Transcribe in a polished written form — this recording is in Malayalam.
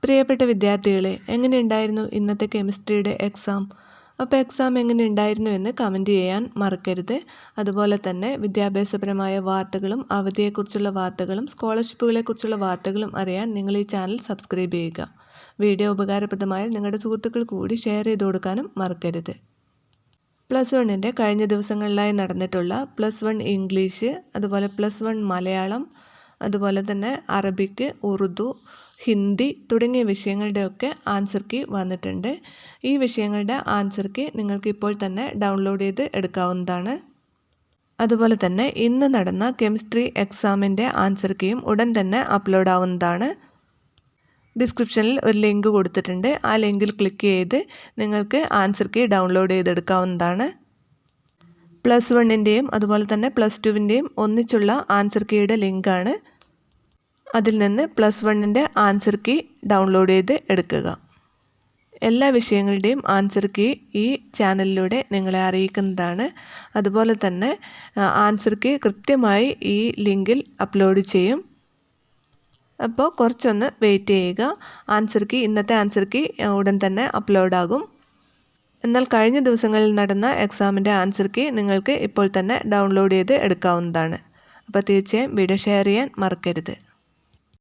പ്രിയപ്പെട്ട വിദ്യാർത്ഥികളെ, എങ്ങനെയുണ്ടായിരുന്നു ഇന്നത്തെ കെമിസ്ട്രിയുടെ എക്സാം? അപ്പോൾ എക്സാം എങ്ങനെയുണ്ടായിരുന്നു എന്ന് കമൻറ്റ് ചെയ്യാൻ മറക്കരുത്. അതുപോലെ തന്നെ വിദ്യാഭ്യാസപരമായ വാർത്തകളും അവധിയെക്കുറിച്ചുള്ള വാർത്തകളും സ്കോളർഷിപ്പുകളെക്കുറിച്ചുള്ള വാർത്തകളും അറിയാൻ നിങ്ങൾ ഈ ചാനൽ സബ്സ്ക്രൈബ് ചെയ്യുക. വീഡിയോ ഉപകാരപ്രദമായാൽ നിങ്ങളുടെ സുഹൃത്തുക്കൾ കൂടി ഷെയർ ചെയ്ത് കൊടുക്കാനും മറക്കരുത്. +1 കഴിഞ്ഞ ദിവസങ്ങളിലായി നടന്നിട്ടുള്ള +1 ഇംഗ്ലീഷ്, അതുപോലെ +1 മലയാളം, അതുപോലെ തന്നെ അറബിക്ക്, ഉറുദു, ഹിന്ദി തുടങ്ങിയ വിഷയങ്ങളുടെയൊക്കെ ആൻസർ കീ വന്നിട്ടുണ്ട്. ഈ വിഷയങ്ങളുടെ ആൻസർ കീ നിങ്ങൾക്ക് ഇപ്പോൾ തന്നെ ഡൗൺലോഡ് ചെയ്ത് എടുക്കാവുന്നതാണ്. അതുപോലെ തന്നെ ഇന്ന് നടന്ന കെമിസ്ട്രി എക്സാമിൻ്റെ ആൻസർ കീയും ഉടൻ തന്നെ അപ്ലോഡ് ആവുന്നതാണ്. ഡിസ്ക്രിപ്ഷനിൽ ഒരു ലിങ്ക് കൊടുത്തിട്ടുണ്ട്. ആ ലിങ്കിൽ ക്ലിക്ക് ചെയ്ത് നിങ്ങൾക്ക് ആൻസർ കീ ഡൗൺലോഡ് ചെയ്തെടുക്കാവുന്നതാണ്. +1ൻ്റെയും അതുപോലെ തന്നെ +2ൻ്റെയും ഒന്നിച്ചുള്ള ആൻസർ കീയുടെ ലിങ്കാണ്. അതിൽ നിന്ന് +1ൻ്റെ ആൻസർ കീ ഡൗൺലോഡ് ചെയ്ത് എടുക്കുക. എല്ലാ വിഷയങ്ങളുടെയും ആൻസർ കീ ഈ ചാനലിലൂടെ നിങ്ങളെ അറിയിക്കുന്നതാണ്. അതുപോലെ തന്നെ ആൻസർ കീ കൃത്യമായി ഈ ലിങ്കിൽ അപ്ലോഡ് ചെയ്യും. അപ്പോൾ കുറച്ചൊന്ന് വെയിറ്റ് ചെയ്യുക. ഇന്നത്തെ ആൻസർ കീ ഉടൻ തന്നെ അപ്ലോഡാകും. എന്നാൽ കഴിഞ്ഞ ദിവസങ്ങളിൽ നടന്ന എക്സാമിൻ്റെ ആൻസർ കീ നിങ്ങൾക്ക് ഇപ്പോൾ തന്നെ ഡൗൺലോഡ് ചെയ്ത് എടുക്കാവുന്നതാണ്. അപ്പോൾ തീർച്ചയായും വീഡിയോ ഷെയർ ചെയ്യാൻ മറക്കരുത്.